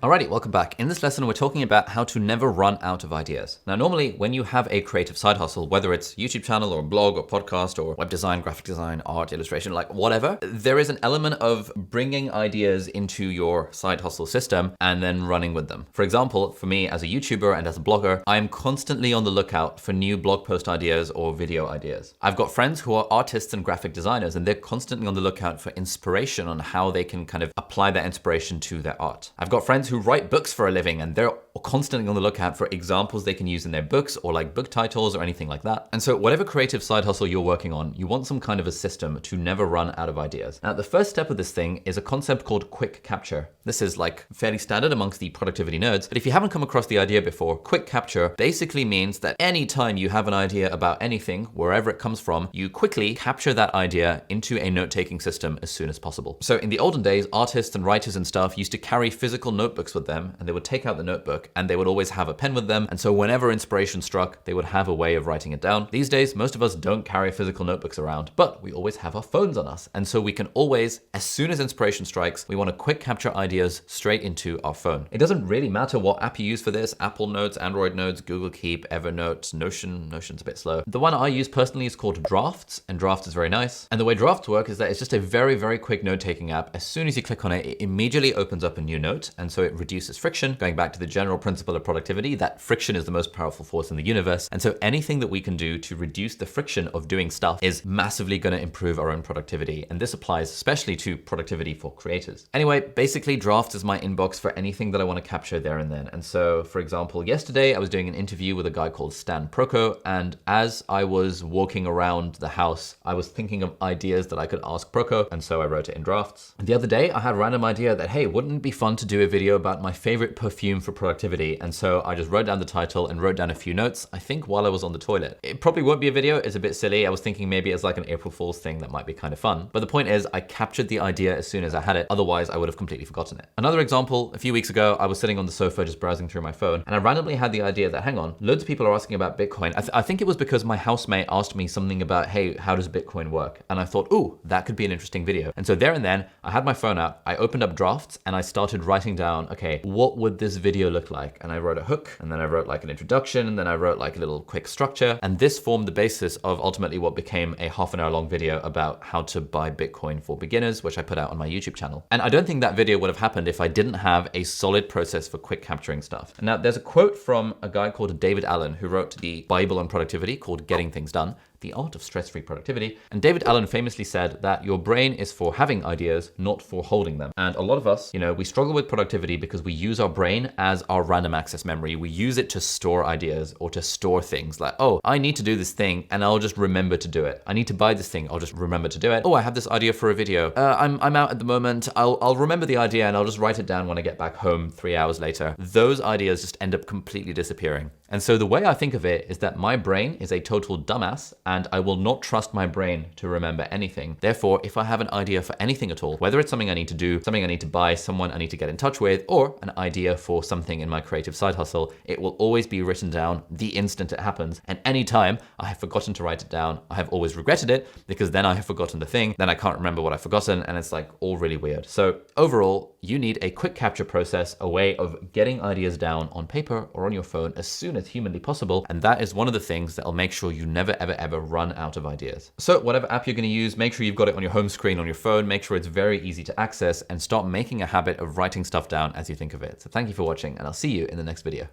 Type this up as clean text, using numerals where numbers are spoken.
Alrighty, welcome back. In this lesson, we're talking about how to never run out of ideas. Now, normally when you have a creative side hustle, whether it's YouTube channel or blog or podcast or web design, graphic design, art, illustration, like whatever, there is an element of bringing ideas into your side hustle system and then running with them. For example, for me as a YouTuber and as a blogger, I am constantly on the lookout for new blog post ideas or video ideas. I've got friends who are artists and graphic designers, and they're constantly on the lookout for inspiration on how they can kind of apply that inspiration to their art. I've got friends who write books for a living, and they're constantly on the lookout for examples they can use in their books or like book titles or anything like that. And so whatever creative side hustle you're working on, you want some kind of a system to never run out of ideas. Now, the first step of this thing is a concept called quick capture. This is like fairly standard amongst the productivity nerds, but if you haven't come across the idea before, quick capture basically means that anytime you have an idea about anything, wherever it comes from, you quickly capture that idea into a note-taking system as soon as possible. So in the olden days, artists and writers and stuff used to carry physical notebooks with them, and they would take out the notebook and they would always have a pen with them. And so whenever inspiration struck, they would have a way of writing it down. These days, most of us don't carry physical notebooks around, but we always have our phones on us. And so we can always, as soon as inspiration strikes, we want to quick capture ideas straight into our phone. It doesn't really matter what app you use for this: Apple Notes, Android Notes, Google Keep, Evernote, Notion. Notion's a bit slow. The one I use personally is called Drafts, and Drafts is very nice. And the way Drafts work is that it's just a very, very quick note-taking app. As soon as you click on it, it immediately opens up a new note, and so it reduces friction. Going back to the general principle of productivity, that friction is the most powerful force in the universe. And so anything that we can do to reduce the friction of doing stuff is massively going to improve our own productivity. And this applies especially to productivity for creators. Anyway, basically Drafts is my inbox for anything that I want to capture there and then. And so, for example, yesterday I was doing an interview with a guy called Stan Proko, and as I was walking around the house, I was thinking of ideas that I could ask Proko, and so I wrote it in Drafts. And the other day I had a random idea that, hey, wouldn't it be fun to do a video about my favorite perfume for productivity? And so I just wrote down the title and wrote down a few notes, I think while I was on the toilet. It probably won't be a video, it's a bit silly. I was thinking maybe it's like an April Fool's thing that might be kind of fun. But the point is, I captured the idea as soon as I had it, otherwise I would have completely forgotten it. Another example, a few weeks ago, I was sitting on the sofa just browsing through my phone, and I randomly had the idea that, hang on, loads of people are asking about Bitcoin. I think it was because my housemate asked me something about, hey, how does Bitcoin work? And I thought, ooh, that could be an interesting video. And so there and then, I had my phone out, I opened up Drafts, and I started writing down, okay, what would this video look like? And I wrote a hook, and then I wrote like an introduction, and then I wrote like a little quick structure. And this formed the basis of ultimately what became a half-an-hour long video about how to buy Bitcoin for beginners, which I put out on my YouTube channel. And I don't think that video would have happened if I didn't have a solid process for quick capturing stuff. And now there's a quote from a guy called David Allen, who wrote the Bible on productivity called Getting Things Done: The Art of Stress-Free Productivity. And David Allen famously said that your brain is for having ideas, not for holding them. And a lot of us, we struggle with productivity because we use our brain as our random access memory. We use it to store ideas or to store things like, oh, I need to do this thing and I'll just remember to do it. I need to buy this thing, I'll just remember to do it. Oh, I have this idea for a video. I'm out at the moment. I'll remember the idea and I'll just write it down when I get back home 3 hours later. Those ideas just end up completely disappearing. And so the way I think of it is that my brain is a total dumbass, and I will not trust my brain to remember anything. Therefore, if I have an idea for anything at all, whether it's something I need to do, something I need to buy, someone I need to get in touch with, or an idea for something in my creative side hustle, it will always be written down the instant it happens. And anytime I have forgotten to write it down, I have always regretted it, because then I have forgotten the thing, then I can't remember what I've forgotten, and it's like all really weird. So overall, you need a quick capture process, a way of getting ideas down on paper or on your phone as soon as humanly possible. And that is one of the things that will make sure you never, ever, ever run out of ideas. So whatever app you're going to use, make sure you've got it on your home screen on your phone, make sure it's very easy to access, and start making a habit of writing stuff down as you think of it. So thank you for watching, and I'll see you in the next video.